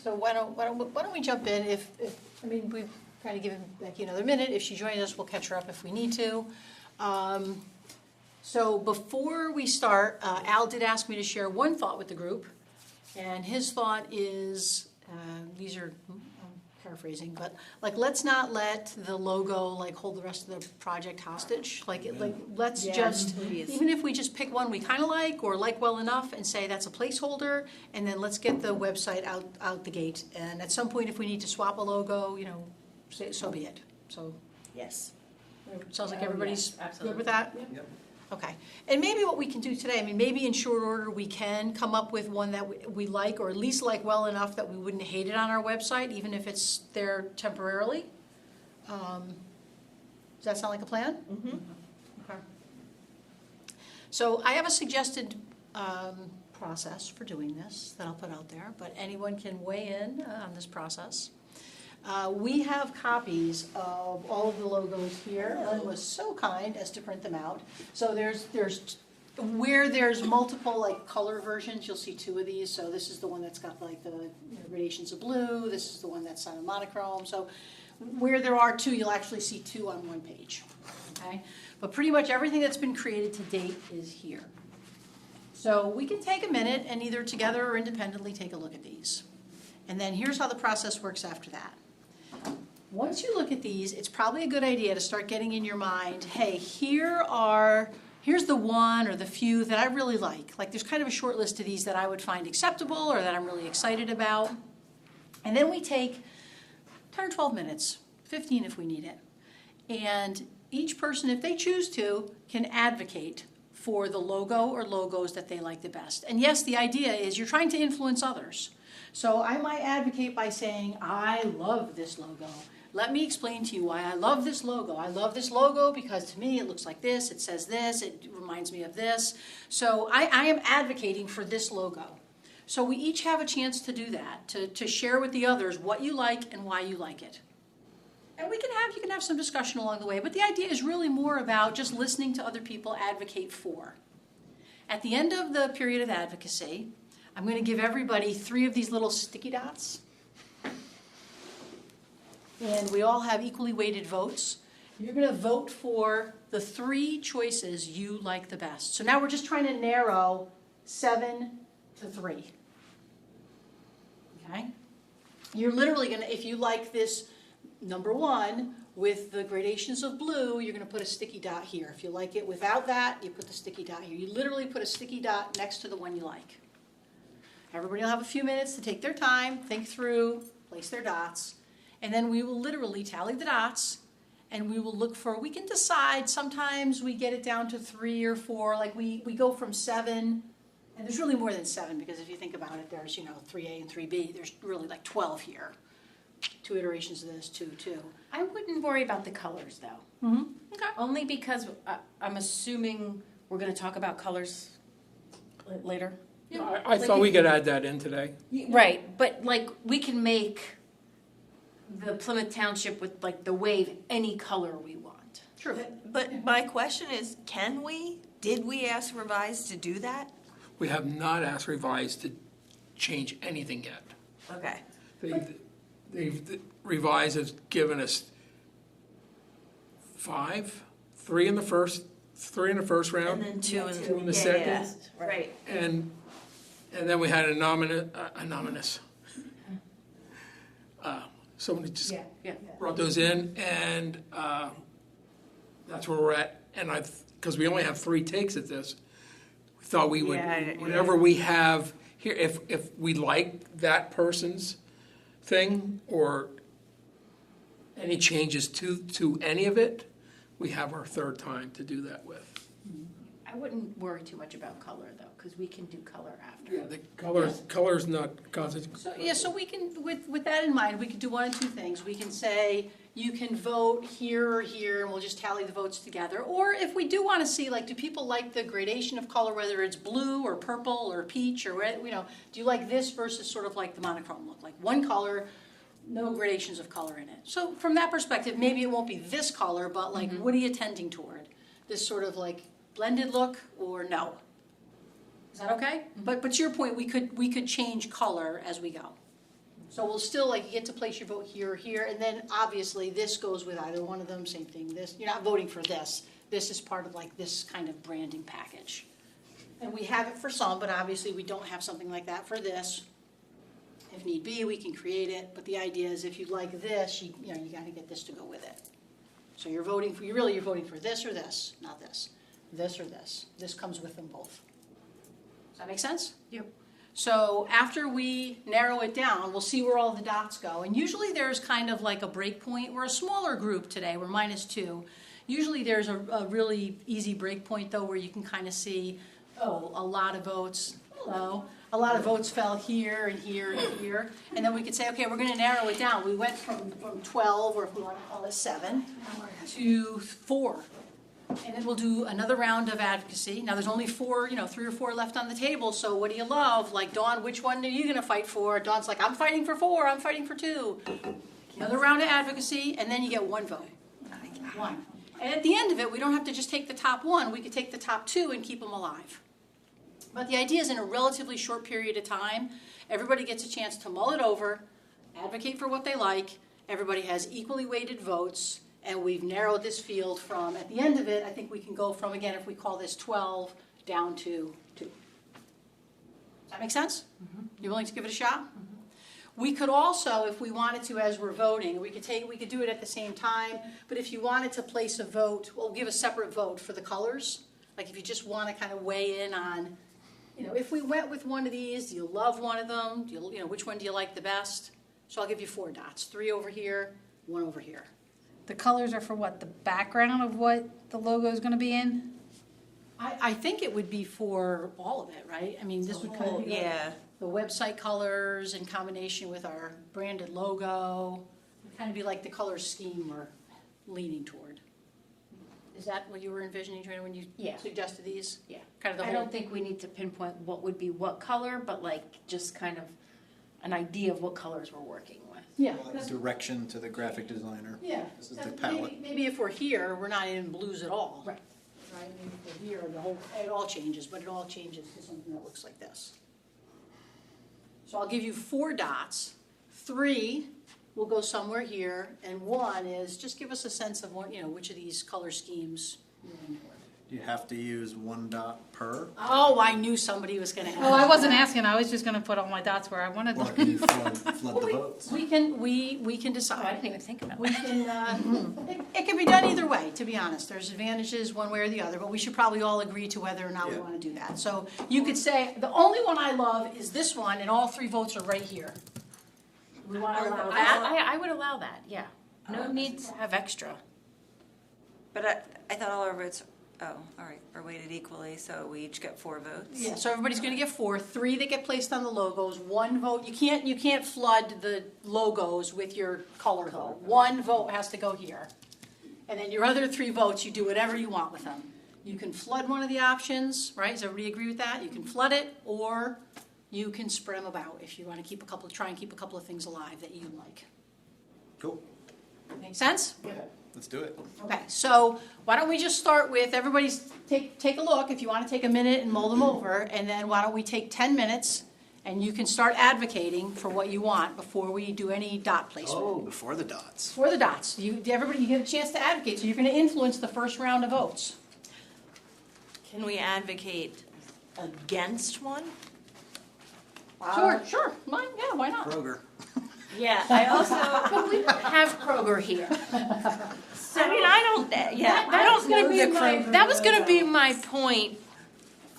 So why don't we jump in? I mean, we've kind of given Becky another minute. If she joins us, we'll catch her up if we need to. So before we start, Al did ask me to share one thought with the group, and his thought is, these are, I'm paraphrasing, but like, let's not let the logo like hold the rest of the project hostage. Let's just, even if we just pick one we kind of like or like well enough and say that's a placeholder, and then let's get the website out the gate. And at some point, if we need to swap a logo, so be it. So Yes. sounds like everybody's yes, good with that? Yep. Okay, and maybe what we can do today, I mean, maybe in short order, we can come up with one that we like, or at least like well enough that we wouldn't hate it on our website, even if it's there temporarily. Does that sound like a plan? Mm-hmm. Okay. So I have a suggested process for doing this that I'll put out there, but anyone can weigh in on this process. We have copies of all of the logos here. Ellen was so kind as to print them out. So there's where there's multiple like color versions, you'll see two of these. So this is the one that's got like the gradations of blue. This is the one that's on a monochrome. So where there are two, you'll actually see two on one page. Okay, but pretty much everything that's been created to date is here. So we can take a minute and either together or independently take a look at these. And then here's how the process works after that. Once you look at these, it's probably a good idea to start getting in your mind, hey, here's the one or the few that I really like. Like there's kind of a short list of these that I would find acceptable or that I'm really excited about. And then we take 10 or 12 minutes, 15 if we need it. And each person, if they choose to, can advocate for the logo or logos that they like the best. And yes, the idea is you're trying to influence others. So I might advocate by saying, I love this logo. Let me explain to you why I love this logo. I love this logo because to me it looks like this, it says this, it reminds me of this. So I am advocating for this logo. So we each have a chance to do that, to share with the others what you like and why you like it. And you can have some discussion along the way, but the idea is really more about just listening to other people advocate for. At the end of the period of advocacy, I'm going to give everybody 3 of these little sticky dots. And we all have equally weighted votes. You're going to vote for the 3 choices you like the best. So now we're just trying to narrow 7 to 3. Okay? You're literally going to, if you like this number 1 with the gradations of blue, you're going to put a sticky dot here. If you like it without that, you put the sticky dot here. You literally put a sticky dot next to the one you like. Everybody will have a few minutes to take their time, think through, place their dots, and then we will literally tally the dots, and we will look for, we can decide, sometimes we get it down to 3 or 4, like we go from 7, and there's really more than 7, because if you think about it, there's, 3A and 3B, there's really like 12 here. 2 iterations of this, 2. I wouldn't worry about the colors though. Mm-hmm. Okay. Only because I'm assuming we're going to talk about colors later. I thought we could add that in today. Right, but like we can make the Plymouth Township with like the wave any color we want. True. But my question is, did we ask Revise to do that? We have not asked Revise to change anything yet. Okay. Revise has given us 5, 3 in the first round, And then 2 in the second. Yeah, right. And then we had anonymous. Somebody just brought those in, and that's where we're at. And because we only have 3 takes at this, we thought we would, whatever we have here, if we like that person's thing or any changes to any of it, we have our 3rd time to do that with. I wouldn't worry too much about color though, because we can do color after. Yeah, the color's not causing. So we can, with that in mind, we could do 1 of 2 things. We can say, you can vote here or here, and we'll just tally the votes together. Or if we do want to see, like, do people like the gradation of color, whether it's blue or purple or peach or red, do you like this versus sort of like the monochrome look? Like 1 color, no gradations of color in it. So from that perspective, maybe it won't be this color, but like, what are you tending toward? This sort of like blended look or no? Is that okay? But to your point, we could change color as we go. So we'll still, like, you get to place your vote here or here, and then obviously this goes with either one of them, same thing, this, you're not voting for this. This is part of like this kind of branding package. And we have it for some, but obviously we don't have something like that for this. If need be, we can create it, but the idea is if you like this, you gotta get this to go with it. So you're voting for, you're voting for this or this, not this. This or this. This comes with them both. Does that make sense? Yep. So after we narrow it down, we'll see where all the dots go. And usually there's kind of like a break point. We're a smaller group today, we're -2. Usually there's a really easy break point though where you can kind of see, oh, a lot of votes, hello, a lot of votes fell here and here and here. And then we could say, okay, we're gonna narrow it down. We went from 12, or if we want to call it 7, to 4. And then we'll do another round of advocacy. Now, there's only 4, 3 or 4 left on the table, so what do you love? Like, Dawn, which one are you going to fight for? Dawn's like, I'm fighting for 4, I'm fighting for 2. Another round of advocacy, and then you get 1 vote. 1. And at the end of it, we don't have to just take the top 1. We could take the top 2 and keep them alive. But the idea is in a relatively short period of time, everybody gets a chance to mull it over, advocate for what they like, everybody has equally weighted votes, and we've narrowed this field from, at the end of it, I think we can go from, again, if we call this 12, down to 2. Does that make sense? Mm-hmm. You willing to give it a shot? Mm-hmm. We could also, if we wanted to, as we're voting, we could do it at the same time, but if you wanted to place a vote, we'll give a separate vote for the colors. Like if you just want to kind of weigh in on, if we went with one of these, do you love one of them? Do you, which one do you like the best? So I'll give you 4 dots, 3 over here, 1 over here. The colors are for what? The background of what the logo is going to be in? I think it would be for all of it, right? I mean, this would kind of be the website colors in combination with our branded logo. It would kind of be like the color scheme we're leaning toward. Is that what you were envisioning, Trina, when you suggested these? Yeah. Kind of the I whole. don't think we need to pinpoint what would be what color, but like just kind of an idea of what colors we're working with. Yeah. Direction to the graphic designer. Yeah. This is the palette. Maybe if we're here, we're not in blues at all. Right. Right? Maybe if we're here, it all changes, but it all changes to something that looks like this. So I'll give you 4 dots. 3 will go somewhere here, and 1 is just give us a sense of what, which of these color schemes you're in for. You have to use 1 dot per. Oh, I knew somebody was going to ask. Oh, I wasn't asking. I was just going to put all my dots where I wanted Or them. can you flood the votes? We can Oh, I decide. didn't even think about We that. can. It can be done either way. To be honest, there's advantages one way or the other, but we should probably all agree to whether or not we Yeah. want to do that. So you could say the only one I love is this one, and all 3 votes are right here. We want to allow that. I would allow that, yeah. No need to have extra. But I thought all our votes, all right, are weighted equally, so we each get 4 votes. Yeah, so everybody's going to get 4, 3 that get placed on the logos, 1 vote. You can't flood the logos with your color vote. 1 vote has to go here. And then your other 3 votes, you do whatever you want with them. You can flood one of the options, right? Does everybody agree with that? You can flood it, or you can spread them about if you want to try and keep a couple of things alive that you like. Cool. Make sense? Let's do it. Okay, so why don't we just start with, everybody's take a look, if you want to take a minute and mull them over, and then why don't we take 10 minutes, and you can start advocating for what you want before we do any dot placement. Oh, before the dots. For the dots, everybody, you get a chance to advocate, so you're going to influence the first round of votes. Can we advocate against one? Sure, why not? Kroger. Yeah, I also, But we don't have Kroger here. That was gonna be my point.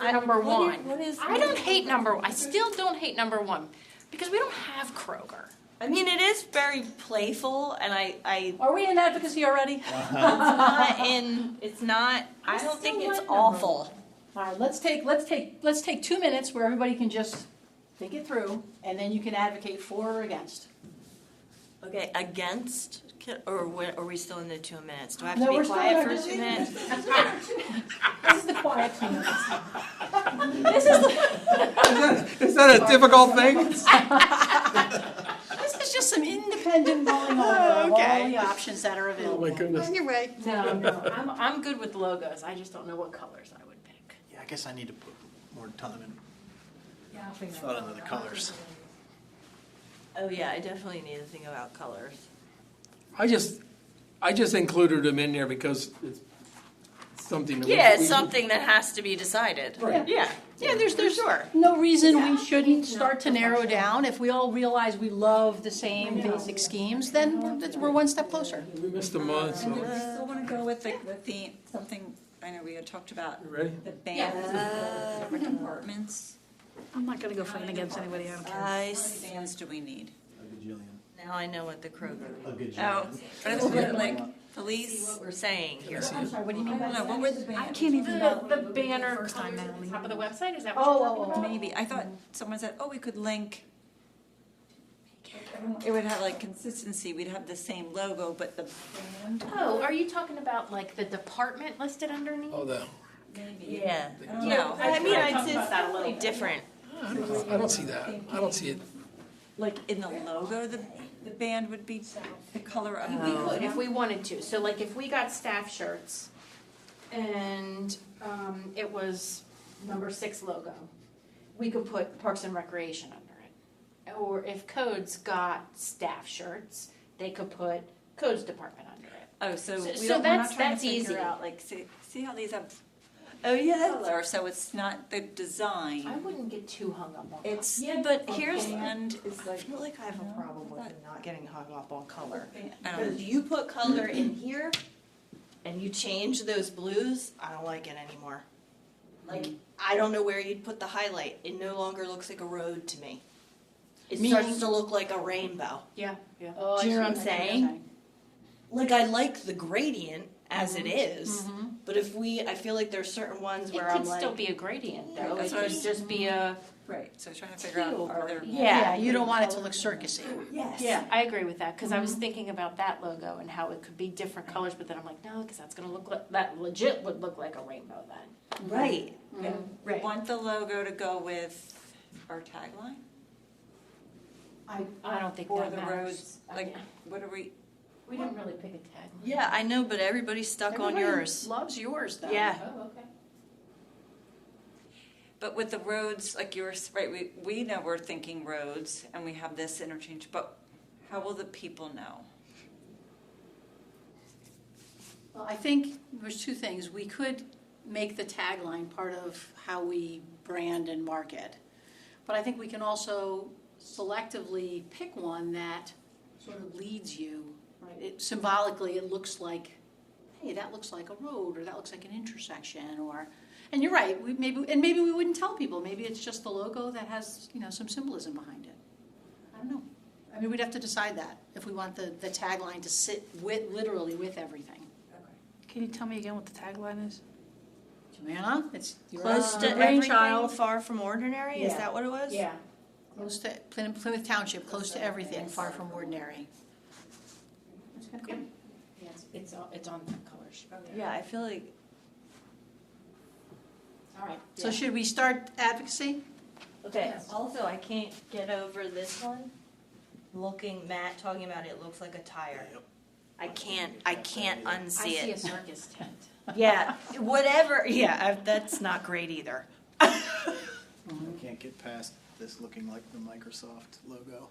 Number one. what is? I don't hate I still don't hate number 1 because we don't have Kroger. I mean, it is very playful, and I Are we in advocacy already? it's not, I don't think it's awful. All right, let's take 2 minutes where everybody can just think it through, and then you can advocate for or against. Okay, against, or are we still in the 2 minutes? Do I have No, to we're be still quiet in for our 2 minutes? This is the quiet 2 minutes. Is that a difficult thing? This is just some independent mulling over of all the options that are Oh, available. my goodness. No, I'm good with logos. I just don't know what colors I would pick. Yeah, I guess I need to put more time in Yeah, I'll figure it thought out. into the colors. Oh, yeah, I definitely need to think about colors. I just included them in there because it's something that Yeah, we- it's something that has to be decided. Right. Yeah. Yeah, there's Sure. no reason we shouldn't start to narrow down. If we all realize we love the same basic schemes, then we're one step closer. We missed a month, And do so. we still want to go with the theme, something, I know we had talked about You ready? the bands, of the different departments. I'm not gonna go fighting against anybody, I don't care. How many bands do we need? A gajillion. Now I know what the Kroger. A gajillion. Oh, but it's like See police. what we're saying here. I'm sorry, what do you mean I by don't know, that? what were the I bands? can't even. The banner First time colors now, at the maybe. top of the website, is that what you're talking about? Maybe, I thought someone said, oh, we could link. It would have like consistency, we'd have the same logo, but the band. Oh, are you talking about like the department listed underneath? Oh, the, Yeah. No, I mean, I it's talked about that a little different. I don't see that. I don't see it. like in the logo, the band would be the color of. We could if we wanted to. So like if we got staff shirts and it was number 6 logo, we could put Parks and Recreation under it. Or if Codes got staff shirts, they could put Codes Department under it. Oh, so So- we so don't, we're not that's- trying to that's figure easy. out, like, see how these have Oh, yeah. color, so it's not the I design. wouldn't get too hung up on It's Yeah, but a here's, band is I like, feel like I have a problem with not getting hung up on color. I don't Because you put color in here and you change those blues, I don't like it anymore. Like, I don't know where you'd put the highlight. It no longer looks like a road to me. It starts to look like a rainbow. Yeah, yeah. Oh, I Do you know see what I'm saying? Like, I like the gradient as it is, but if I feel like there's certain ones It where could I'm like. still be a gradient though. That's It what I could was- just be a. right, so trying to figure out, Teal are there? gradient. Yeah, you don't want it to look circusy. Yes. Yeah, I agree with that, because I was thinking about that logo and how it could be different colors, but then I'm like, no, because that's gonna look like, that legit would look like a rainbow then. Right. We Right. want the logo to go with our tagline? I don't think Or that the matters. roads, like, what are we, We didn't really pick a tag. Yeah, I know, but everybody's stuck on yours. Loves yours, though. Yeah. Oh, okay. but with the roads, like you were, right, we know we're thinking roads and we have this interchange, but how will the people know? Well, I think there's 2 things. We could make the tagline part of how we brand and market. But I think we can also selectively pick one that sort of leads you. Right? Symbolically, it looks like, hey, that looks like a road, or that looks like an intersection, or, and you're right, maybe we wouldn't tell people. Maybe it's just the logo that has, some symbolism behind it. I don't know. I mean, we'd have to decide that, if we want the tagline to sit literally with everything. Can you tell me again what the tagline is? Joanna, it's your Close to brainchild. brainchild, far from ordinary. Is Yeah. that what it was? Yeah. Close to Plymouth Township, close to everything, far from ordinary. That's kind of cool. Yeah, it's on the color sheet. Yeah, I feel like. All right, so should we start advocacy? Okay. Also, I can't get over this one. Matt talking about it looks like a tire. I can't I unsee see a it. circus tent. Yeah, whatever. Yeah, that's not great either. I can't get past this looking like the Microsoft logo.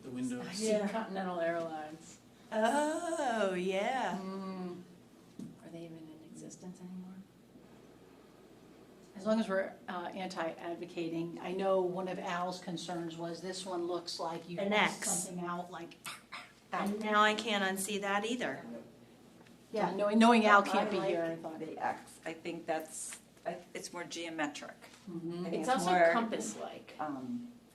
The Windows. Yeah. Continental Airlines. Oh, yeah. Are they even in existence anymore? As long as we're anti-advocating, I know one of Al's concerns was this one looks like you An crossed X. something out like. And now I can't unsee that either. Yeah, knowing Al can't be I like here, I thought. The X, I think it's more geometric. Mhm. I think It's also more, compass-like.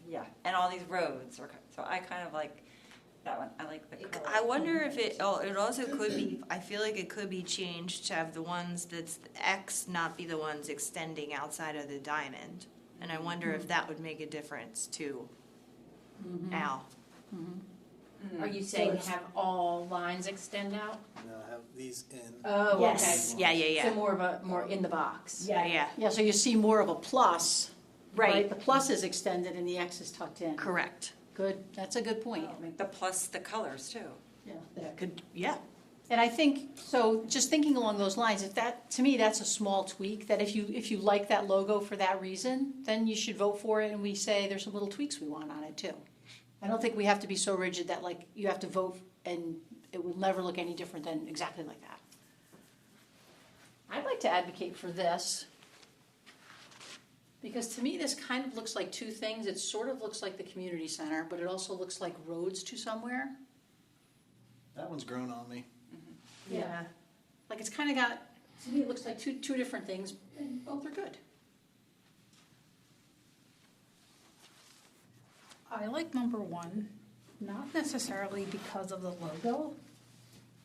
yeah, and all these roads are, so I kind of like that one, I like the color. I wonder if it also could be, I feel like it could be changed to have the ones that's the X not be the ones extending outside of the diamond. And I wonder if that would make a difference to Al. Are you saying have all lines extend out? No, have these in. Oh, Yes, yeah, yeah, So yeah. more in the box. Yeah, Yeah, so you see more of a plus, right? right, The plus is extended and the X is tucked in. correct. Good, that's a good point. The plus the colors too. Yeah. That could, yeah. And I think, so just thinking along those lines, if that, to me, that's a small tweak, that if you like that logo for that reason, then you should vote for it and we say there's some little tweaks we want on it too. I don't think we have to be so rigid that like you have to vote and it will never look any different than exactly like that. I'd like to advocate for this. Because to me, this kind of looks like two things. It sort of looks like the community center, but it also looks like roads to somewhere. That one's grown on me. Yeah. Like it's kind of got, to me, it looks like two different things, and both are good. I like number 1, not necessarily because of the logo,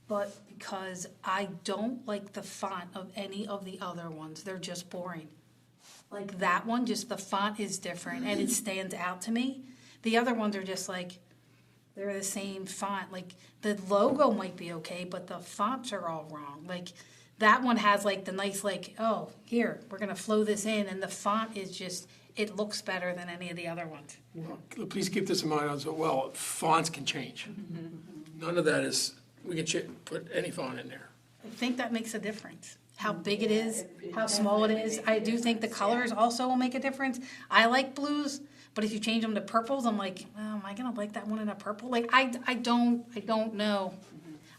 but because I don't like the font of any of the other ones. They're just boring. Like that one, just the font is different and it stands out to me. The other ones are just like, they're the same font. Like the logo might be okay, but the fonts are all wrong. Like that one has like the nice like, oh, here, we're gonna flow this in, and the font is just, it looks better than any of the other ones. Well, please keep this in mind as well. Fonts can change. None of that is, we can put any font in there. I think that makes a difference. How big it is, how small it is. I do think the colors also will make a difference. I like blues, but if you change them to purples, I'm like, oh, am I gonna like that one in a purple? Like I don't know.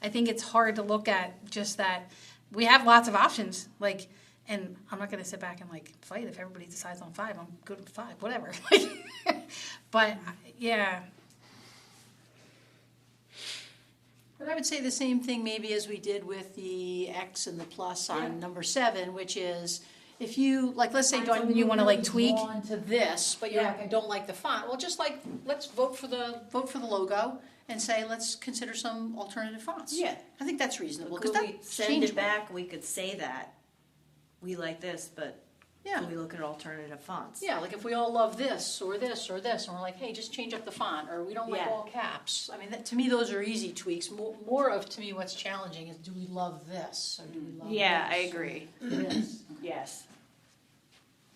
I think it's hard to look at just that. We have lots of options, like, and I'm not gonna sit back and like fight if everybody decides on 5. I'm good with 5, whatever. But yeah. But I would say the same thing maybe as we did with the X and the plus on number 7, which is if you, like, let's say, Something you wanna, like, tweak? drawn to this, but you're like, I don't like the font. Well, just like, let's vote for the logo and say, let's consider some alternative fonts. Yeah. I think that's reasonable, because Could we that's send changeable. it back, we could say that, we like this, but Yeah. can we look at alternative fonts? Yeah, like if we all love this or this or this, and we're like, hey, just change up the font, or we don't like Yeah. all caps. I mean, that, to me, those are easy tweaks. More of, to me, what's challenging is, do we love this, or do we love Yeah, this, I or agree. this? Yes.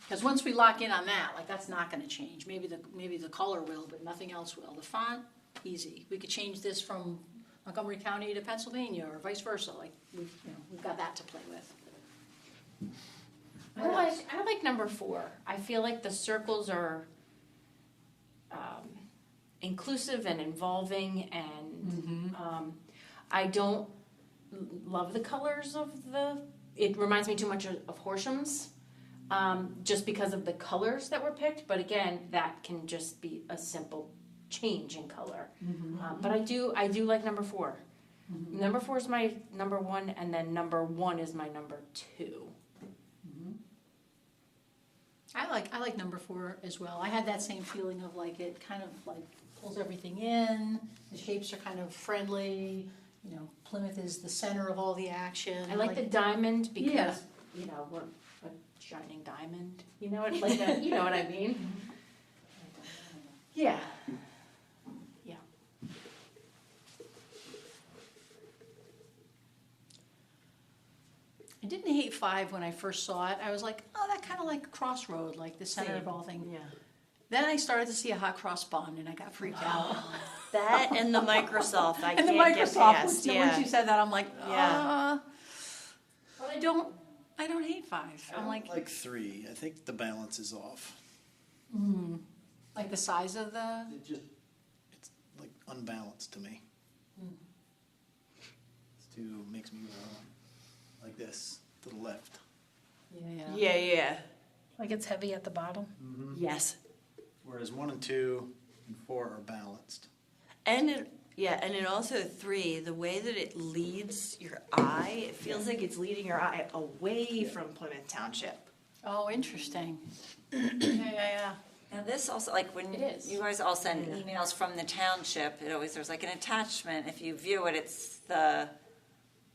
Because once we lock in on that, like, that's not gonna change. Maybe the color will, but nothing else will. The font, easy. We could change this from Montgomery County to Pennsylvania, or vice versa, like, we've got that to play with. I like number 4. I feel like the circles are inclusive and involving, and I don't love the colors of it reminds me too much of Horsham's, just because of the colors that were picked, but again, that can just be a simple change in color. But I do like number 4. Number 4 is my number 1, and then number 1 is my number 2. I like number 4 as well. I had that same feeling of like, it kind of like pulls everything in, the shapes are kind of friendly, Plymouth is the center of all the action. I like the diamond because, Yeah. We're a shining diamond, you know what I mean? Yeah. Yeah. I didn't hate 5 when I first saw it. I was like, oh, that kind of like a crossroad, like the center of all things. Yeah. Then I started to see a hot cross bun, and I got freaked out. That and the Microsoft, I And the can't get Microsoft, past, once you said that, I'm like, Yeah. But I don't hate 5. I'm Like 3. I think the balance is off. like the size of the. It's like unbalanced to me. It's too, makes me go like this to the left. Yeah. Like it's heavy at the bottom. Yes. Whereas 1 and 2 and 4 are balanced. And it also 3, the way that it leads your eye, it feels like it's leading your eye away from Plymouth Township. Oh, interesting. Yeah. Now this also, like when It is. you guys all send emails from the township, there's like an attachment. If you view it, it's the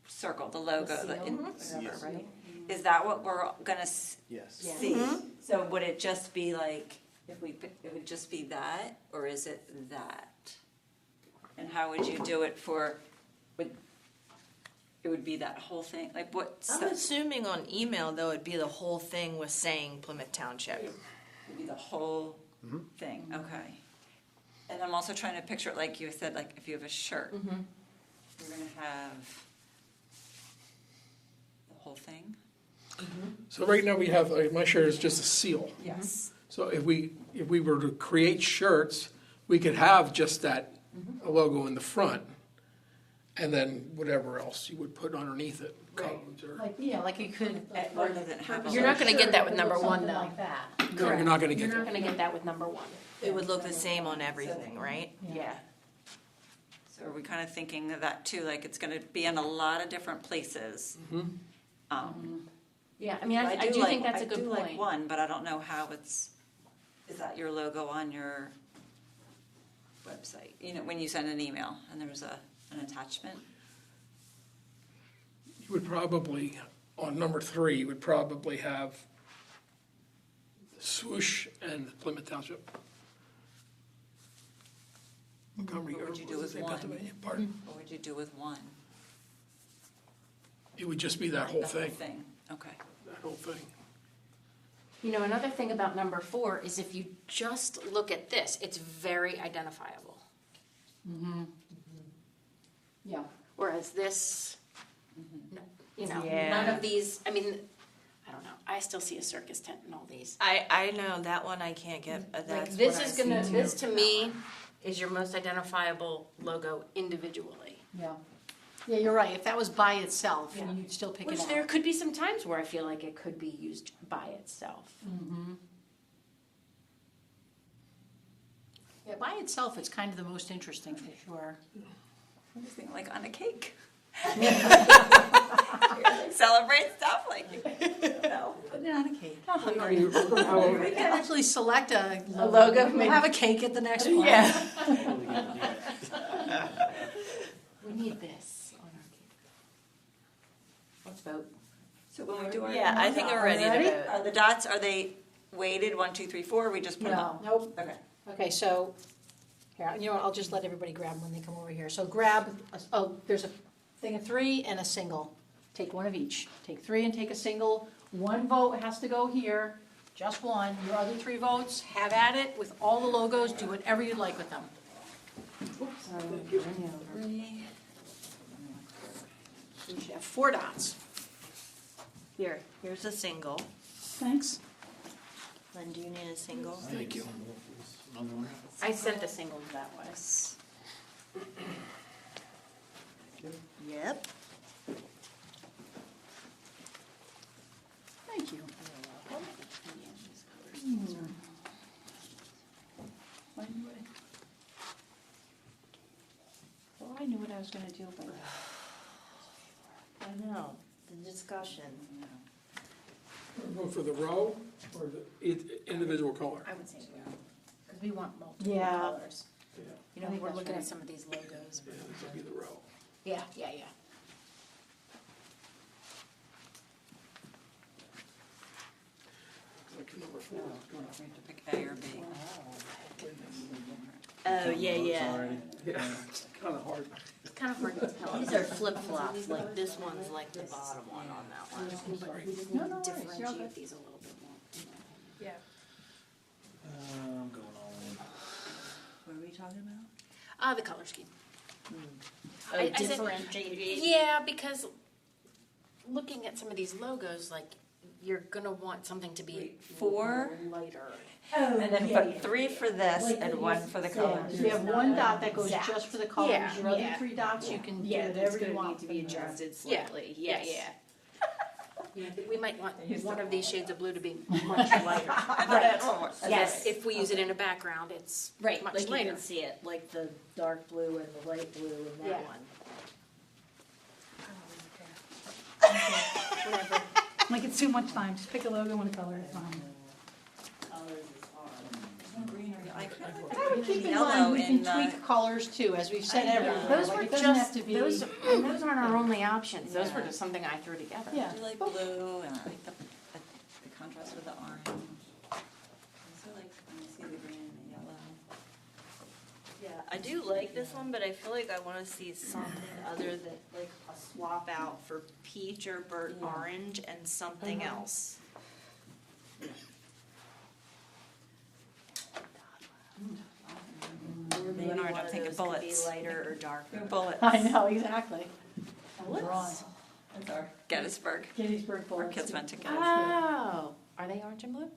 circle, the logo, whatever, Yes. right? Is that what we're gonna Yes. see? So would it just be like, it would just be that, or is it that? And how would you do it it would be that whole thing, like what? I'm assuming on email, though, it'd be the whole thing was saying Plymouth Township. Would be the whole thing, okay. And I'm also trying to picture it, like you said, like if you have a shirt, you're gonna have the whole thing? So right now we have, my shirt is just a seal. Yes. So if we were to create shirts we could have just that logo in the front, and then whatever else you would put underneath it, codes or. Like, yeah, like you could. Rather than have a You're not gonna get that with Or number one, something though. like that. No, you're not gonna You're get not that. gonna get that with number one. It would look the same on everything, right? Yeah. So are we kind of thinking of that too, like it's gonna be in a lot of different places? Yeah, I mean, I do think that's a good I do like point. one, but I don't know how it's, is that your logo on your website? You know, when you send an email and there's an attachment? You would probably, on number 3, you would probably have swoosh and Plymouth Township. Montgomery, What would you or do was with it one? Pennsylvania? Pardon? What would you do with one? It would just be that whole The whole thing, Okay. that whole thing. You know, another thing about number 4 is if you just look at this, it's very identifiable. Yeah. Whereas this, you know, Yeah. none of these, I mean, I don't know, I still see a circus tent in all these. I know that one I can't get. That's Like, this what I is gonna, see this too. to me is your most identifiable logo individually. Yeah. Yeah, you're right. If that was by itself, Yeah. you'd still pick Which it there out. could be some times where I feel like it could be used by itself. Yeah, by itself, it's kind of the most interesting for sure. I'm just thinking like on a cake. Celebrate stuff like, no. Put it on a cake. Are you- how- We can actually select a logo, We'll maybe. have a cake at the next one. We need this on our cake. Let's vote. So when we do our. Yeah, I think we're ready to vote. Are the dots, are they weighted 1, 2, 3, 4? We just put them up? Nope. Okay. Okay, so, here, you know what, I'll just let everybody grab when they come over here. So grab, there's a thing of 3 and a single. Take one of each. Take 3 and take a single. One vote has to go here, just one. Your other 3 votes, have at it with all the logos, do whatever you'd like with them. You should have 4 dots. Here's a single. Thanks. Then do you need a single? Thank you. I sent the singles that way. Yep. Thank you. Well, I knew what I was gonna do, but. I know, the discussion. Go for the row or the individual color? I would say no, because we want multiple Yeah. colors. Yeah, You know, we're looking at some of these logos. yeah, this would be the row. Yeah. We have to pick A or B. Oh, yeah. Yeah, it's kind of hard. It's kind of hard to tell. These are flip flops, like this one's like the bottom one on that one. But we just need to differentiate these a little bit more. Yeah. I'm going all in. What are we talking about? The color scheme. Oh, I said- differentiated. Yeah, because looking at some of these logos, like, you're gonna want something to be Wait, 4? lighter. And then put 3 for this and 1 for the colors. You have one dot that goes just for the colors. Yeah, Your other yeah. 3 dots, you can do Yeah, that's whatever you gonna want. need to be from there. adjusted Yeah. slightly, Yeah, yes. yeah. Yeah, I think we might want one of these shades of blue to be much lighter. Right. Yes, if we use it in a background, it's Right, much like you lighter. can see it, like the dark blue and the light blue in Yeah. that one. Whatever. Like, it's too much time, just pick a logo and a color, it's fine. I kind of I would keep in yellow mind, we in can the. tweak colors too, as we've said I know. everywhere. Those Like, were it doesn't have just, to be. those aren't our only options, those were just something I threw together. Yeah. I like blue and I like the contrast with the orange. I also like when I see the green and the yellow. Yeah, I do like this one, but I feel like I wanna see something other than, like, a swap out for peach or burnt orange and something else. Or maybe and orange, one I'm of thinking those could be bullets. lighter or darker. Bullets. I know, exactly. Bullets? That's our Gettysburg. Gettysburg Our bullets. kids went to Gettysburg. Oh, are they orange and blue?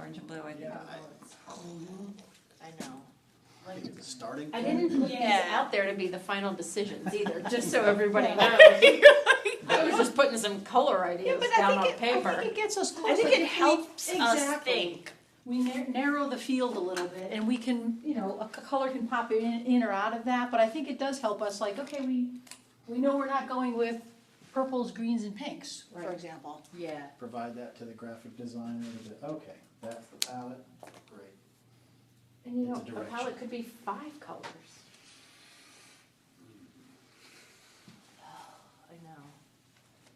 orange and blue, I think. Yeah, I know. I think it's a starting I point. didn't put these Yeah. out there to be the final decisions either, just so everybody knows. I was just putting some color ideas down on paper. I think it gets us closer. I think it helps us Exactly. think. We narrow the field a little bit, and we can, a color can pop in or out of that, but I think it does help us, like, okay, we know we're not going with purples, greens, and pinks, for Right. example. Yeah. Provide that to the graphic designer. Okay, that's the palette. Great. And you know, It's a a direction. palette could be 5 colors. I know.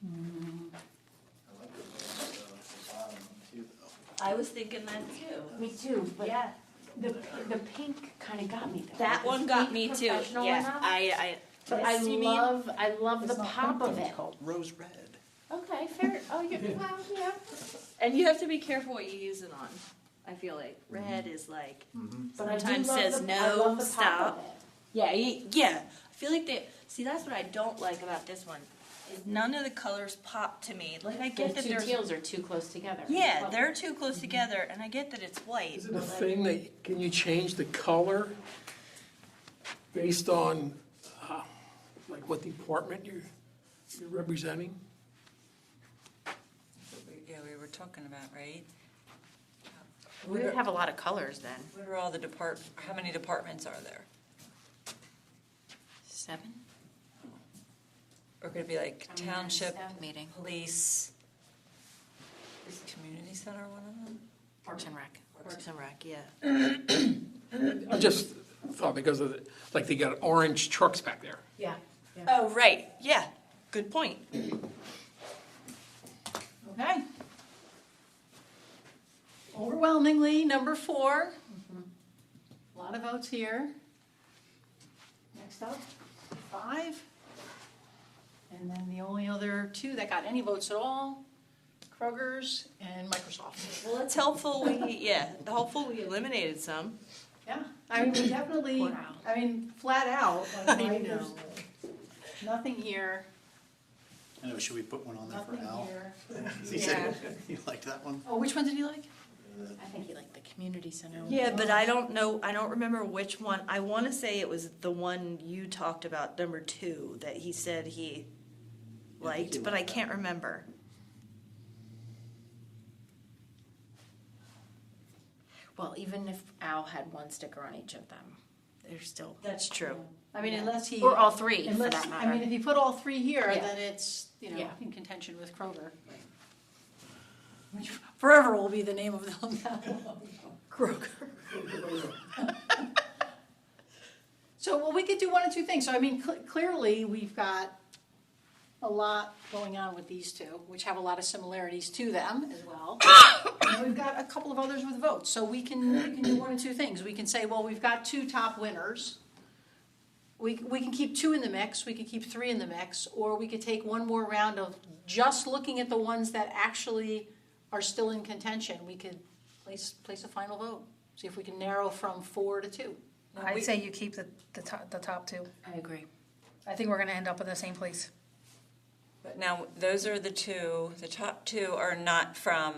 I like the bottom one too, though. I was thinking that too. Me too, but Yeah, the pink kind of got me though. that Is one got pink me too. professional Yeah, enough? but I you mean- love the It's not pop pink, of though, it. it's called Rose red. Okay, fair. Oh, you're well, yeah. And you have to be careful what you use it on. I feel like red is like But I do sometimes love says the, I no, love the pop stop. of it. Yeah, yeah. I feel like they see that's what I don't like about this one. Is none of the colors pop to me. Like I The get that two there's teals are too close together. yeah, they're too close together, and I get that it's white. Is it a thing that, can you change the color based on, like what department you're representing? Yeah, we were talking about, right? We would have a lot of colors then. What are all the how many departments are there? 7? Or could it be like township, Meeting. police? Is the community center one of them? Parks and Rec. Parks and Rec, yeah. I just thought because of, like they got orange trucks back there. Yeah. Oh right, yeah. Good point. Okay. Overwhelmingly, number 4. A lot of votes here. Next up, 5. And then the only other 2 that got any votes at all, Kroger's and Microsoft. Well, it's helpful. Helpful. We eliminated some. Yeah, I mean, we definitely, Wow. I mean, flat out, like, I right, know. there's nothing here, I know, should we put one on there for nothing Al? here. He said he liked that one. Oh, which one did you like? I think you like the community center. Yeah, but I don't know. I don't remember which one. I want to say it was the one you talked about, number 2, that he said he liked, but I can't remember. Well, even if Al had 1 sticker on each of them, they're still. That's true. I mean, unless he. Or all 3, for Unless, that I mean, matter. if you put all 3 here, Yeah. then it's, Yeah. in contention with Kroger. Which forever will be the name of them now. Kroger. So, well, we could do one of 2 things. So, I mean, clearly, we've got a lot going on with these 2, which have a lot of similarities to them as well. And we've got a couple of others with votes. So we can do one of 2 things. We can say, well, we've got 2 top winners. We can keep 2 in the mix, we could keep 3 in the mix, or we could take one more round of just looking at the ones that actually are still in contention. We could place a final vote, see if we can narrow from 4 to 2. I'd say you keep the top 2. I agree. I think we're gonna end up in the same place. But now, those are the top 2 are not from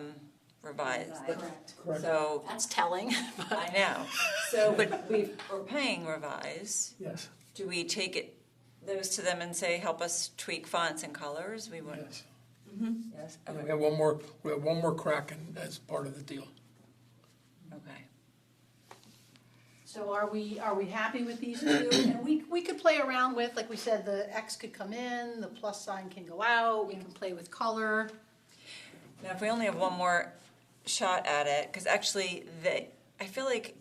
revised. Correct. So, That's telling. I know. So, but we're paying revise. Yes. Do we take those to them and say, help us tweak fonts and colors? We would. Yes. Yes. And Okay. we have one more crack as part of the deal. Okay. So are we happy with these 2? And we could play around with, like we said, the X could come in, the plus sign can go out, we can play with color. Now, if we only have one more shot at it, because actually, I feel like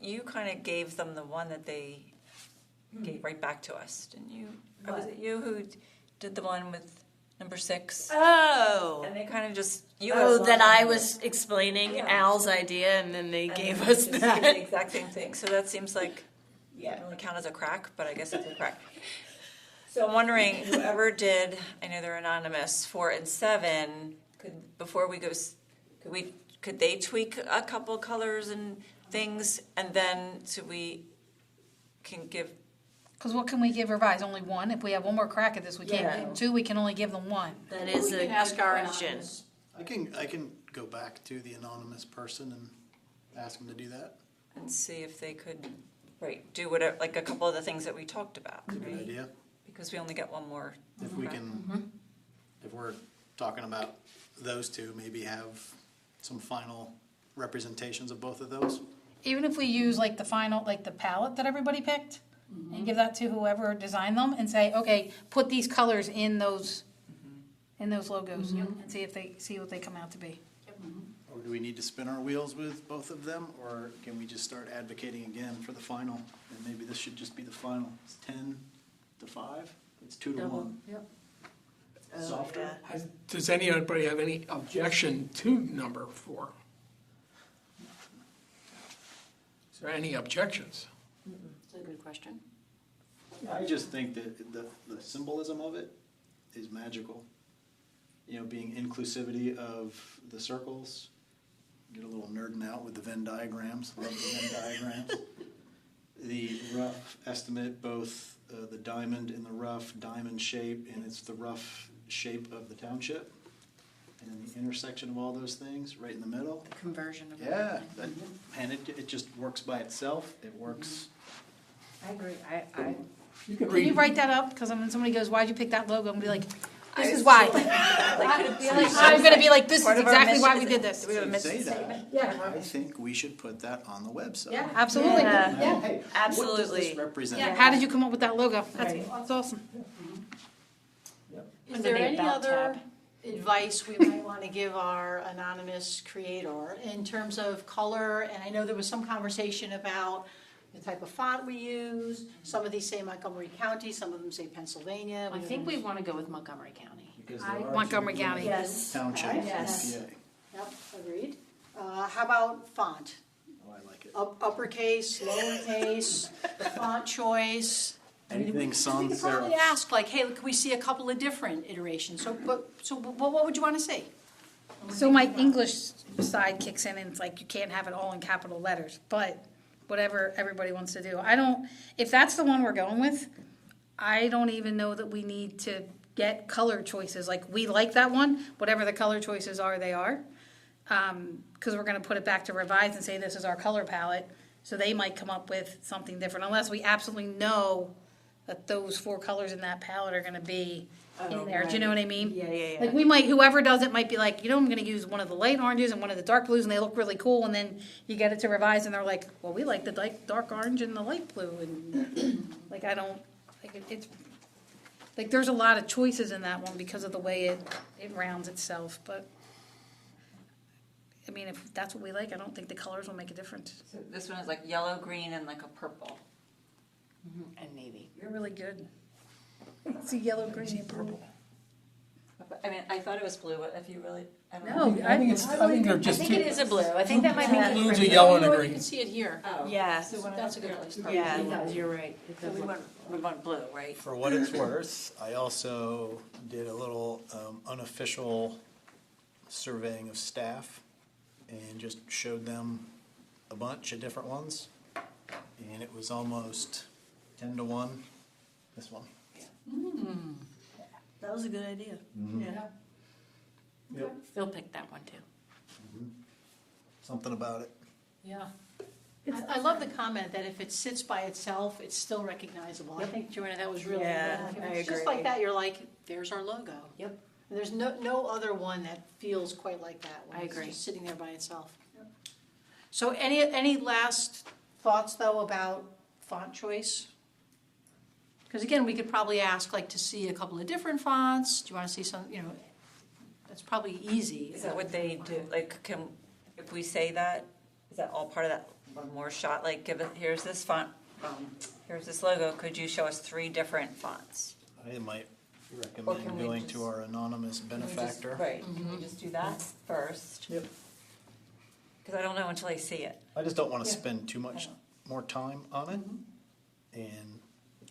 you kind of gave them the one that they gave right back to us, didn't you? Or was it you who did the one with number 6? Oh. And they kind of just That I was explaining Yeah. Al's idea, and then they and gave then us just that. gave the exact same thing. So that seems like Yeah. it only count as a crack, but I guess it's a crack. So I'm wondering, whoever did, I know they're anonymous, 4 and 7, before we go, could they tweak a couple colors and things, and then so we can give. Cause what can we give revise? Only 1? If we have one more crack at this, we can't Yeah. give 2, we can only give them 1. That is We a can ask good our question. anonymous. I can go back to the anonymous person and ask them to do that. And see if they could, right, do whatever, like a couple of the things that we talked about, Good right? idea. Because we only get one more. If we can, if we're talking about those two, maybe have some final representations of both of those. Even if we use like the final, like the palette that everybody picked, and give that to whoever designed them, and say, okay, put these colors in those logos, and see what they come out to be. Or do we need to spin our wheels with both of them, or can we just start advocating again for the final? And maybe this should just be the final. It's 10-5. It's 2-1. Yep. Softer. Does anybody have any objection to number 4? Is there any objections? That's a good question. I just think that the symbolism of it is magical. You know, being inclusivity of the circles. Get a little nerding out with the Venn diagrams. Love the Venn diagrams. The rough estimate, both the diamond in the rough diamond shape, and it's the rough shape of the township. And then the intersection of all those things, right in the middle. The conversion of Yeah, everything. and it just works by itself. It works. I agree. You can Can you read, write that up? Because when somebody goes, why'd you pick that logo? I'm gonna be like, this is was why. Like, could it be like I'm gonna be like, this is part of our exactly why we mission? did this. Do we have a mission Say that. statement? Yeah. I think we should put that on the website. Yeah, absolutely. Yeah. Yeah. Hey, What does Absolutely. this represent? Yeah. How did you come up with that logo? That's awesome. Is Under there the any About other tab. advice we might want to give our anonymous creator in terms of color? And I know there was some conversation about the type of font we use. Some of these say Montgomery County, some of them say Pennsylvania. I think we want to go with Montgomery County. Because there are Montgomery two County. Yes. Townships Yes. in PA. Yep, agreed. How about font? Oh, I like it. Uppercase, lowercase, font choice? Anything We sans could probably serif. ask, like, hey, can we see a couple of different iterations? So what would you want to see? So my English side kicks in and it's like, you can't have it all in capital letters, but whatever everybody wants to do. If that's the one we're going with, I don't even know that we need to get color choices. Like, we like that one, whatever the color choices are, they are. Because we're gonna put it back to revise and say this is our color palette. So they might come up with something different unless we absolutely know that those 4 colors in that palette are gonna be in there. Do you know what I mean? Yeah. Like, we might, whoever does it might be like, I'm gonna use one of the light oranges and one of the dark blues, and they look really cool, and then you get it to revise, and they're like, well, we like the dark orange and the light blue, and, like, I don't, like, it's, like, there's a lot of choices in that one because of the way it rounds itself, but, I mean, if that's what we like, I don't think the colors will make a difference. So this one is like yellow, green, and like a purple. And navy. You're really good. It's a yellow, green, and purple. I mean, I thought it was blue, but if you really, I don't No, know. I think they're I just think two. it is a blue. I think that might make it. Blues, a pretty. yellow, and a You green. can see it here. Oh. Yeah. That's a good place. Yeah, it does. You're right. It So does look- we want blue, right? For what it's worth, I also did a little unofficial surveying of staff and just showed them a bunch of different ones. And it was almost 10-1, this one. That was a good idea. Yeah. Yep. Phil picked that one too. Something about it. Yeah. I love the comment that if it sits by itself, it's still recognizable. I think, Joanna, that was really good. Yeah, Like, if I it's just agree. like that, you're like, there's our logo. Yep. And there's no other one that feels quite like that when I it's agree. just sitting there by itself. So any last thoughts, though, about font choice? Because again, we could probably ask, like, to see a couple of different fonts. Do you want to see some, that's probably easy. Is that what they do? Like, if we say that, is that all part of that one more shot? Like, here's this font, here's this logo. Could you show us 3 different fonts? I might Or can recommend we going just- to our anonymous Can we just- benefactor. Right, can we just do that first? Yep. Because I don't know until I see it. I just don't want to Yeah. spend too much more time on it. And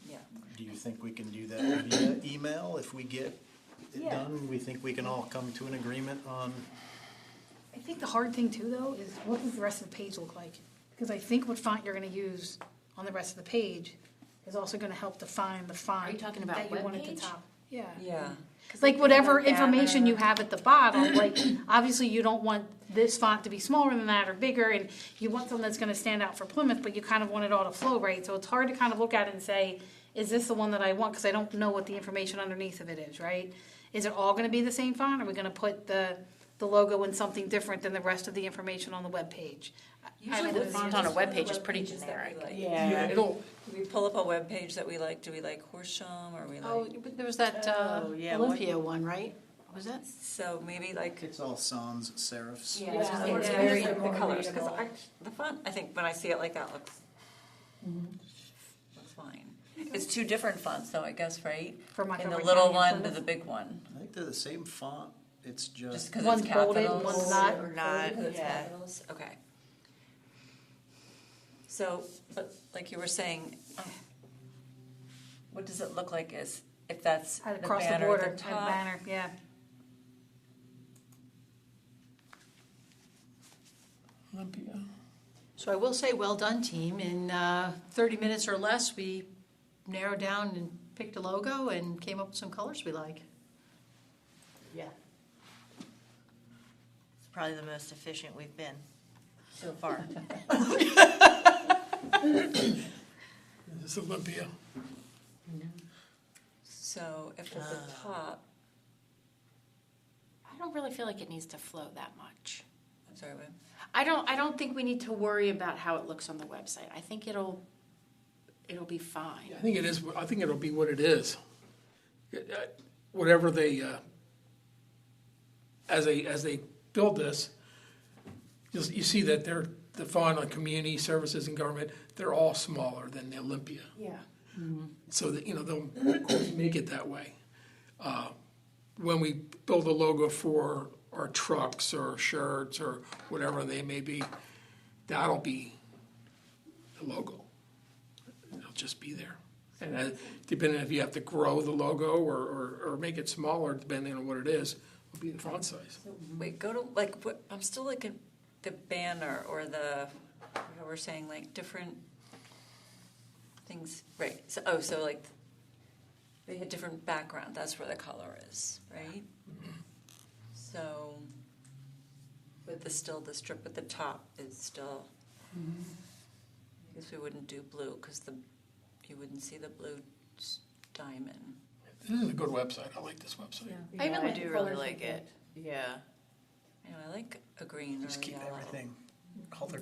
Yeah. do you think we can do that via email if we get it Yeah. done? We think we can all come to an agreement on, I think the hard thing too, though, is what does the rest of the page look like? Because I think what font you're gonna use on the rest of the page is also gonna help define the font. Are you talking about that you want at the webpage? top. Yeah. Yeah. Like whatever information you have at the bottom, like obviously you don't want this font to be smaller than that or bigger, and you want something that's gonna stand out for Plymouth, but you kind of want it all to flow right, so it's hard to kind of look at it and say, is this the one that I want, because I don't know what the information underneath of it is, right? Is it all gonna be the same font, or are we gonna put the logo in something different than the rest of the information on the webpage? Usually the font on a webpage is pretty generic. Yeah, it'll, Do we pull up a web page that we like? Do we like Horsham, or we like? Oh, but there was that yeah, Olympia one, right? Was that? So maybe like. It's all sans serifs. Yeah, it's it's very very the more colors, because readable. the font, I think when I see it like that looks fine. It's two different fonts though, I guess, right? For Montgomery In the little County and one to Plymouth? the big one, I think they're the same font, it's just just, because One's it's bolded, capitals. one's not. Or not, Because it's yeah. capitals, okay. So, but like you were saying, what does it look like as, if that's the Across the banner border, at and the top? banner, yeah. Olympia. So I will say, well done, team. In 30 minutes or less, we narrowed down and picked a logo and came up with some colors we like. Yeah. It's probably the most efficient we've been so far. This is Olympia. So if at the top, I don't really feel like it needs to flow that much. I'm sorry, what? I don't think we need to worry about how it looks on the website. I think it'll be fine. I think it is, I think it'll be what it is. Whatever they, as they build this, you see that the font on community services and government, they're all smaller than the Olympia. Yeah. So that, they'll of course make it that way. When we build a logo for our trucks or shirts or whatever they may be, that'll be the logo. It'll just be there. And depending if you have to grow the logo or make it smaller, depending on what it is, will be the font size. Wait, go to, like, what, I'm still like at the banner or the, what we're saying, like, different things, right, so like, they had different background, that's where the color is, right? So, but the strip at the top is still, I guess we wouldn't do blue, because you wouldn't see the blue diamond. This is a good website. I like this website. I even like do the really colors like they it. Yeah. I like a green or just a keep yellow. everything,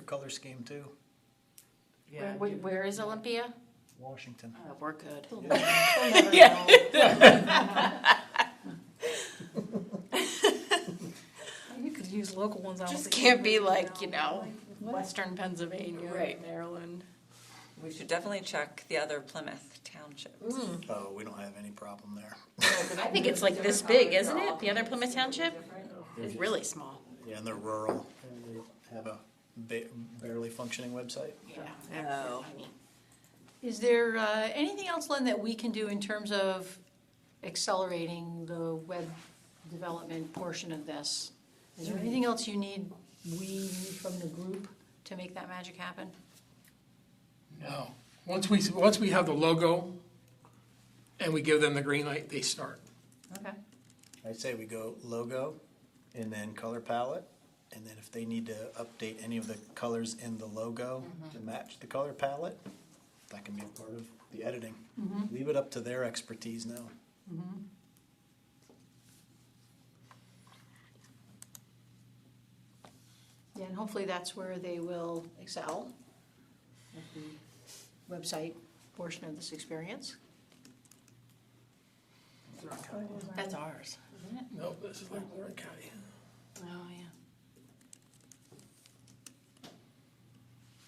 color scheme too, Yeah. Where is Olympia? Washington. Oh, we're good. You could use local ones. I don't Just think can't be you like, know. Western Pennsylvania, Right. Maryland. We should definitely check the other Plymouth townships. Oh, we don't have any problem there. I think it's like this big, isn't it? The other Plymouth Township? It's really small. Yeah, and they're rural, and they have a barely functioning website. Yeah. Oh. Is there anything else, Len, that we can do in terms of accelerating the web development portion of this? Is there anything else we need from the group to make that magic happen? No. Once we have the logo and we give them the green light, they start. Okay. I'd say we go logo and then color palette. And then if they need to update any of the colors in the logo to match the color palette, that can be a part of the editing. Leave it up to their expertise now. Yeah, and hopefully that's where they will excel at the website portion of this experience. That's ours. No, this is like Warren County. Oh, yeah.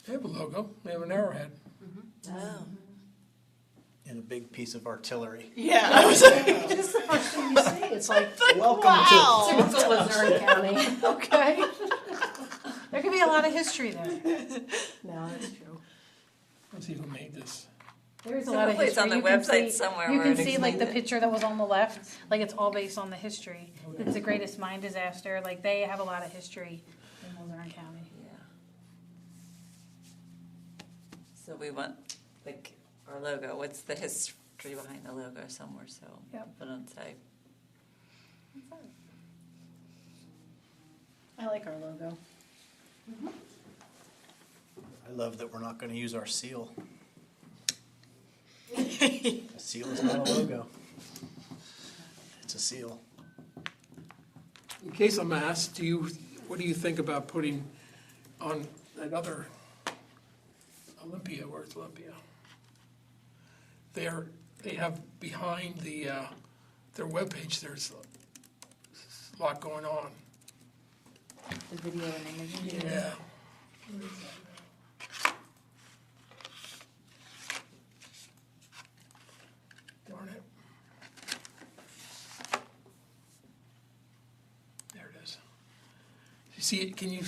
They have a logo. They have an arrowhead. Oh. And a big piece of artillery. Yeah. It's like, Welcome Missouri County. Okay. There could be a lot of history there. No, that's true. Let's see who made this. There is a So lot of hopefully it's history. on the You can website see- somewhere You where can it see like the explains it. picture that was on the left, like it's all based on the history. It's the Greatest Mine Disaster, like they have a lot of history in Luzerne County. Yeah. So we want, like, our logo, what's the history behind the logo somewhere, so Yep. put on site. I like our logo. I love that we're not gonna use our seal. A seal is not a logo. It's a seal. In case I'm asked, what do you think about putting on that other Olympia, where's Olympia? They have behind their webpage, there's a lot going on. The video and imaging. Yeah. Darn it. There it is. You see it? Can you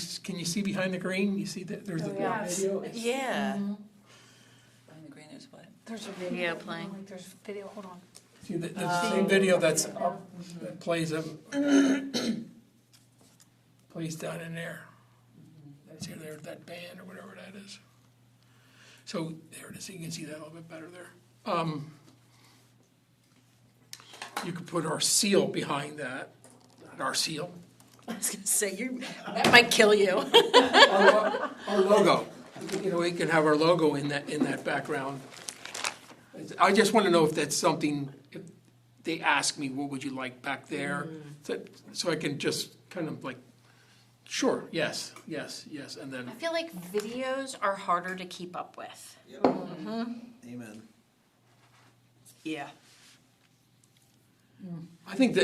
see behind the green? You see that there's the video? Yeah. Behind the green, there's what? There's a video playing. Like, there's video, hold on. See the same video that's up that plays plays down in there. That's here, there, that band or whatever that is. So there it is. You can see that a little bit better there. You could put our seal behind that. Not our seal. I was gonna say, that might kill you. Our logo. You know, we can have our logo in that background. I just want to know if that's something. If they ask me, what would you like back there? So I can just kind of like, sure, yes, and then. I feel like videos are harder to keep up with. Amen. Yeah. I think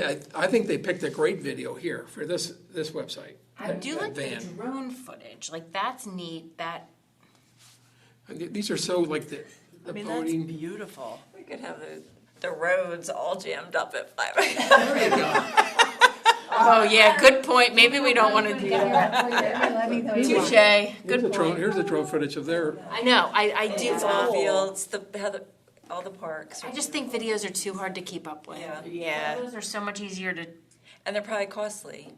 they picked a great video here for this website. I do that like the van. drone footage. Like that's neat. That And these are so like the I mean, boating. that's beautiful. We could have the roads all jammed up at 5 There you go. Oh yeah, good point. Maybe we don't want to do that. Touche. Good point. Here's the drone footage of their. I know. I do. It's all fields, all the parks. I just think videos are too hard to keep up with. Yeah. Yeah. Photos are so much easier to And they're probably costly.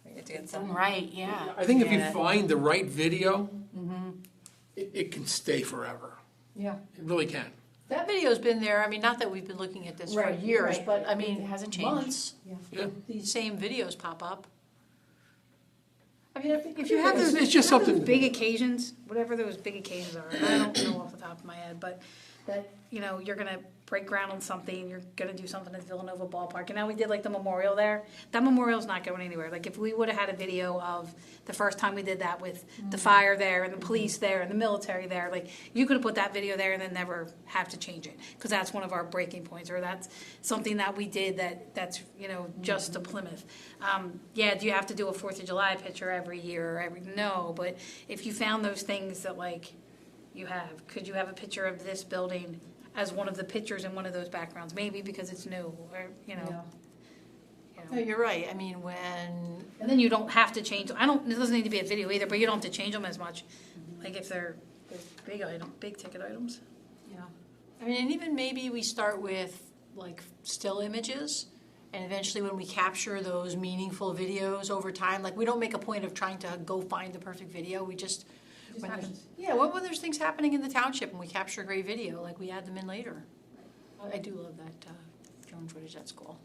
We get to get done some. right. Yeah. I think if you Yeah. find the right video, it can stay forever. Yeah. It really can. That video's been there, I mean, not that we've been looking at this for Right, years, right. but I mean, It hasn't changed. months. Yeah. These same videos pop up. I mean, if you have have It's, those, it's just Have those something. big occasions, whatever those big occasions are, and I don't know off the top of my head, but that, you're gonna break ground on something, you're gonna do something at Villanova Ballpark, and now we did like the memorial there, that memorial's not going anywhere, like if we would've had a video of the first time we did that with the fire there, and the police there, and the military there, like, you could've put that video there and then never have to change it, cause that's one of our breaking points, or that's something that we did that's, just to Plymouth. Yeah, do you have to do a 4th of July picture every year, or no, but if you found those things that like, could you have a picture of this building as one of the pictures in one of those backgrounds? Maybe because it's new, or, no, you're right, I mean, when, And then you don't have to change, it doesn't need to be a video either, but you don't have to change them as much. Like if they're big ticket items. yeah. I mean, and even maybe we start with like still images, and eventually when we capture those meaningful videos over time, like we don't make a point of trying to go find the perfect video, we just. When when there's things happening in the township and we capture a great video, like we add them in later. I do love that drone footage, that's cool.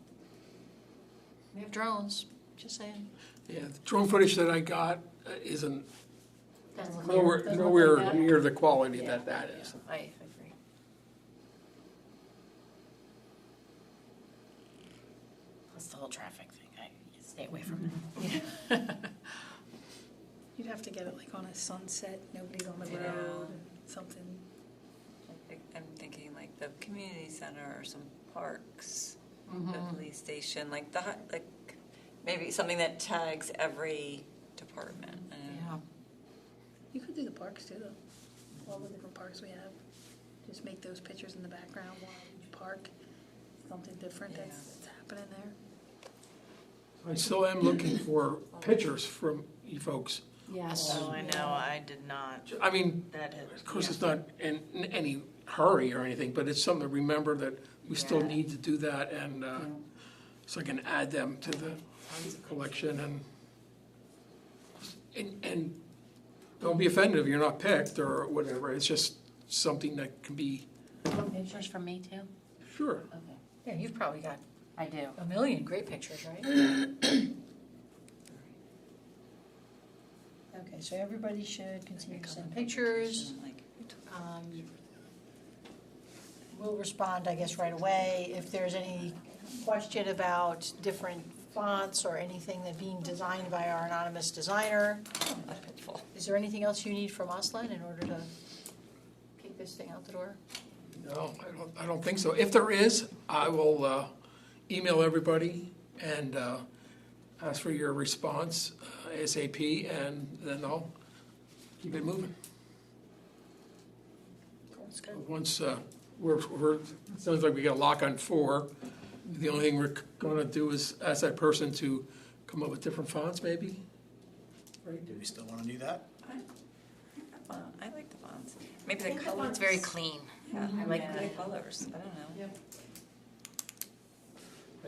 We have drones, just saying. Yeah, the drone footage that I got isn't Doesn't look nowhere, doesn't look nowhere like that. near the quality Yeah, that is. I agree. Plus the whole traffic thing. I stay away from it. You'd have to get it like on a sunset, nobody's on the Yeah. road, something. I'm thinking like the community center or some parks, the police station, like maybe something that tags every department. I don't know. Yeah. You could do the parks too, though. All the different parks we have. Just make those pictures in the background while each park, something different that's happening there. I still am looking for pictures from you folks. Yes. Oh, I know, I did not. I mean, That had, of course, it's not in any hurry or anything, but it's something to remember that we still Yeah. need to do that, and so I can add them to the collection, and don't be offended if you're not picked or whatever. It's just something that can be Pictures from me too? sure. Okay. Yeah, you've probably got I do. A million great pictures, right? Okay, so everybody should continue to send pictures. We'll respond, I guess, right away. If there's any question about different fonts or anything that being designed by our anonymous designer, is there anything else you need from us, Len, in order to kick this thing out the door? No, I don't think so. If there is, I will email everybody and ask for your response ASAP, and then I'll keep it moving. That's good. Once we're sounds like we got a lock on 4. The only thing we're going to do is ask that person to come up with different fonts, maybe. Right? Do we still want to do that? I like the fonts. Maybe I the think the colors. font's very clean. Yeah, I like Yeah. the colors. I don't know.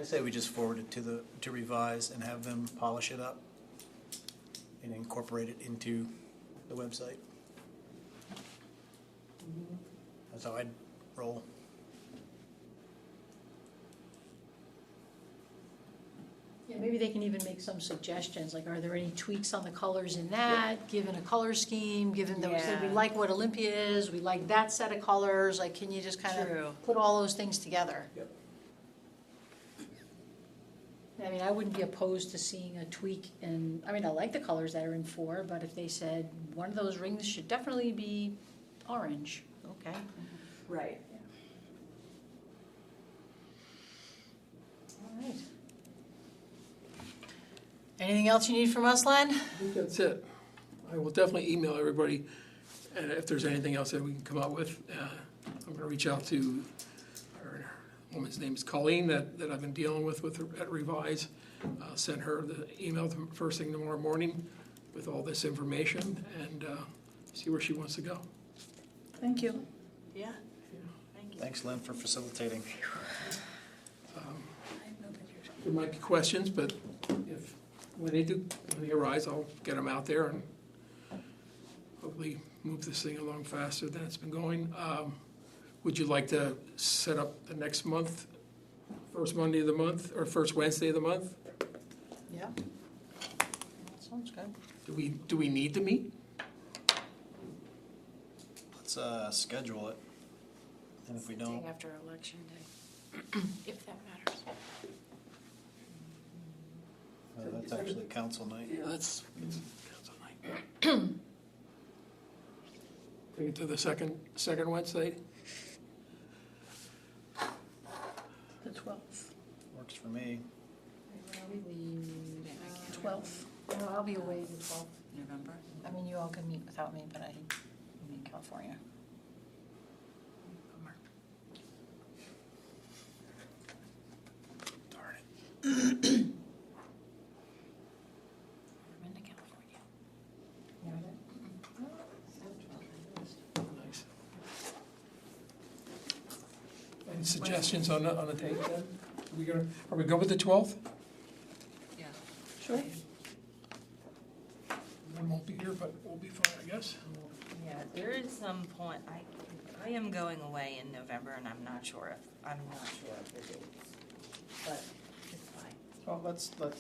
I say we just forward it to Revise and have them polish it up and incorporate it into the website. That's how I'd roll. Yeah, maybe they can even make some suggestions, like are there any tweaks on the colors in that, given a color scheme, given those, that we Yeah. like what Olympia is, we like that set of colors, like can you just kind True. of put all those things together? Yep. I mean, I wouldn't be opposed to seeing a tweak in, I mean, I like the colors that are in 4, but if they said one of those rings should definitely be orange, okay. Right. All right. Anything else you need from us, Len? I think that's it. I will definitely email everybody, and if there's anything else that we can come up with, I'm going to reach out to our woman's name is Colleen that I've been dealing with at Revise. Send her the email first thing tomorrow morning with all this information and see where she wants to go. Thank you. Yeah. Thanks, Lynn, for facilitating. There might be questions, but when they arise, I'll get them out there and hopefully move this thing along faster than it's been going. Would you like to set up the next month, first Monday of the month, or first Wednesday of the month? Yeah. That sounds good. Do we need to meet? Let's schedule it. And if we don't, Day after election day, if that matters. that's actually council night. Yeah, that's council night. Take it to the second Wednesday. The 12th. Works for me. 12th. No, I'll be away the 12th. November. I mean, you all can meet without me, but I'm in California. Darn it. I'm into California. Nice. Any suggestions on the date then? Are we good with the 12th? Yeah. Sure. I won't be here, but we'll be fine, I guess. Yeah, there is some point, I am going away in November and I'm not sure of the dates, but it's fine. Well, let's put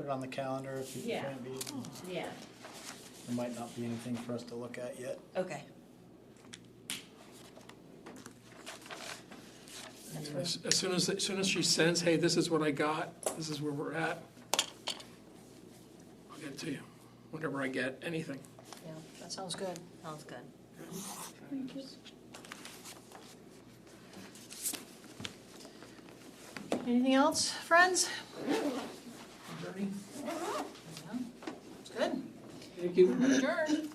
it on the calendar if people Yeah. can't be. Yeah. There might not be anything for us to look at yet. Okay. And as soon as she sends, hey, this is what I got, this is where we're at, I'll get it to you, whenever I get anything. Yeah, that sounds good. Sounds good. Thank you. Anything else, friends? Attorney? It's good. Thank you. Adjourned.